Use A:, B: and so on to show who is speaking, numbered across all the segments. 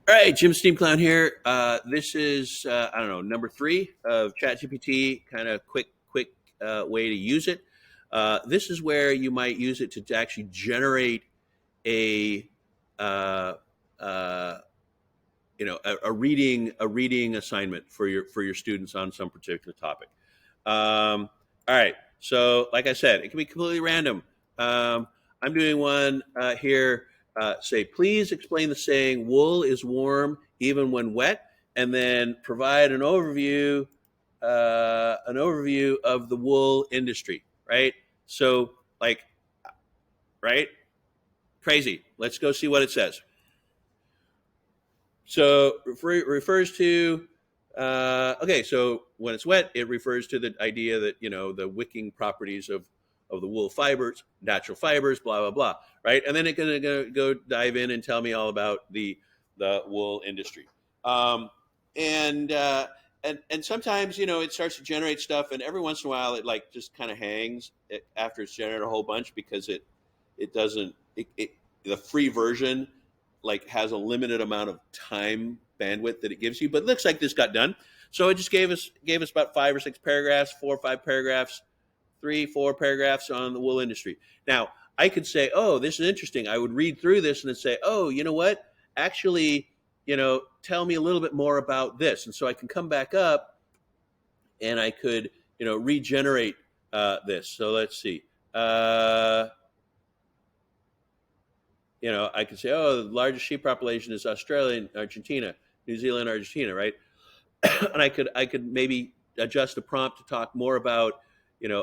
A: All right, Jim Steam Clown here. This is I don't know, number 3 of ChatGPT. Kind of quick way to use it. This is where you might use it to actually generate a uh, uh, a reading assignment for your students on some particular topic. All right, so like I said, it can be completely random. I'm doing one here. Say, please explain the saying "wool is warm even when wet," and then provide an overview of the wool industry. Right. So, like, right, crazy. Let's go see what it says. So refers to okay. So when it's wet, it refers to the idea that the wicking properties of the wool fibers, natural fibers, blah blah blah, right? And then it's gonna go dive in and tell me all about the wool industry. Um, and and sometimes it starts to generate stuff, and every once in a while it like just kind of hangs after it's generated a whole bunch because it doesn't the free version like has a limited amount of time bandwidth that it gives you. But it looks like this got done. So it just gave us about 5 or 6 paragraphs, 4 or 5 paragraphs, 3, 4 paragraphs on the wool industry. Now I could say, oh, this is interesting. I would read through this and then say, oh, you know what? Actually, tell me a little bit more about this. And so I can come back up and I could, regenerate this. So let's see. I could say, oh, the largest sheep population is Australia and Argentina, New Zealand, Argentina, right? And I could maybe adjust the prompt to talk more about,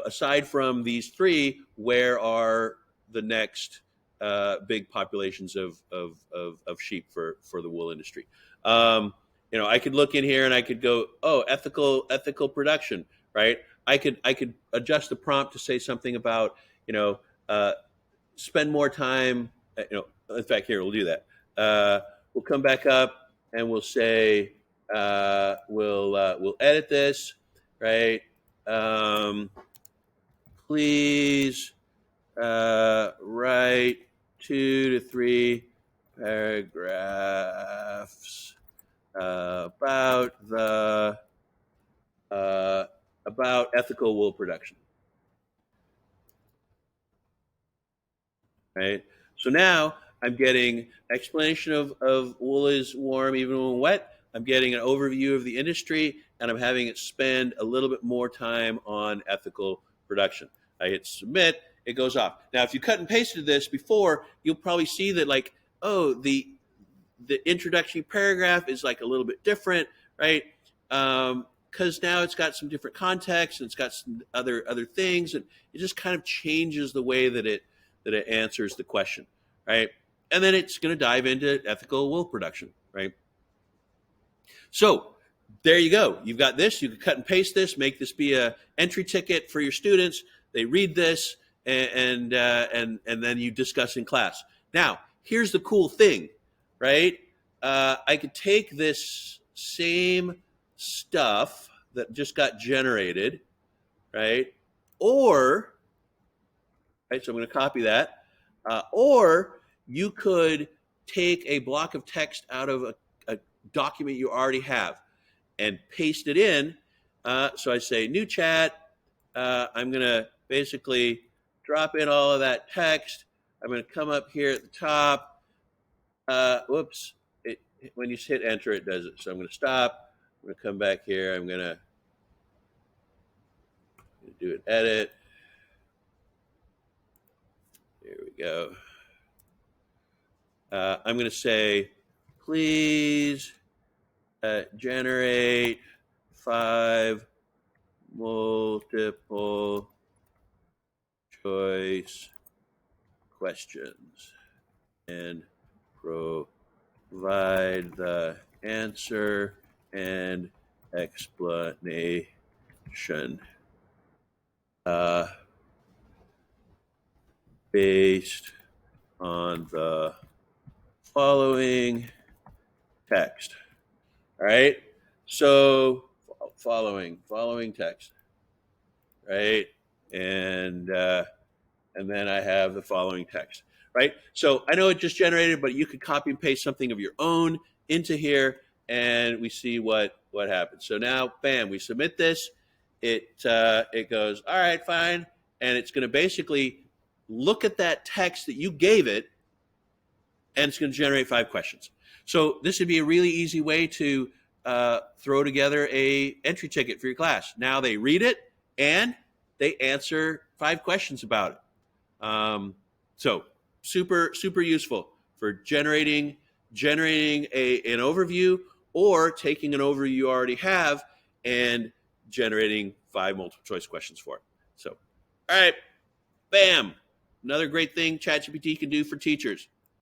A: aside from these three, where are the next big populations of sheep for the wool industry? I could look in here and I could go, oh, ethical production, right? I could adjust the prompt to say something about, uh, spend more time. In fact, here we'll do that. We'll come back up and we'll say we'll edit this, right? Um, Please write 2 to 3 paragraphs uh, about ethical wool production, right? So now I'm getting explanation of wool is warm even when wet. I'm getting an overview of the industry, and I'm having it spend a little bit more time on ethical production. I hit submit, it goes off. Now, if you cut and pasted this before, you'll probably see that like, oh, the introductory paragraph is like a little bit different, right? Because now it's got some different context and it's got some other things, and it just kind of changes the way that it answers the question, right? And then it's going to dive into ethical wool production, right? So there you go. You've got this. You can cut and paste this, make this be a entry ticket for your students. They read this, and then you discuss in class. Now, here's the cool thing, right? I could take this same stuff that just got generated, right? Or right? So I'm going to copy that. Or you could take a block of text out of a document you already have and paste it in. So I say new chat. I'm going to basically drop in all of that text. I'm going to come up here at the top. Whoops. When you hit enter, it does it. So I'm going to stop. I'm going to come back here. I'm going to do an edit. Here we go. I'm going to say, please generate 5 multiple choice questions and provide the answer and explanation. Based on the following text. All right. So following text, right? And then I have the following text, right? So I know it just generated, but you could copy and paste something of your own into here, and we see what happens. So now, bam, we submit this. It goes, all right, fine, and it's going to basically look at that text that you gave it, and it's going to generate 5 questions. So this would be a really easy way to throw together a entry ticket for your class. Now they read it and they answer 5 questions about it. So super useful for generating an overview, or taking an overview you already have and generating 5 multiple choice questions for it. So, all right, bam. Another great thing ChatGPT can do for teachers.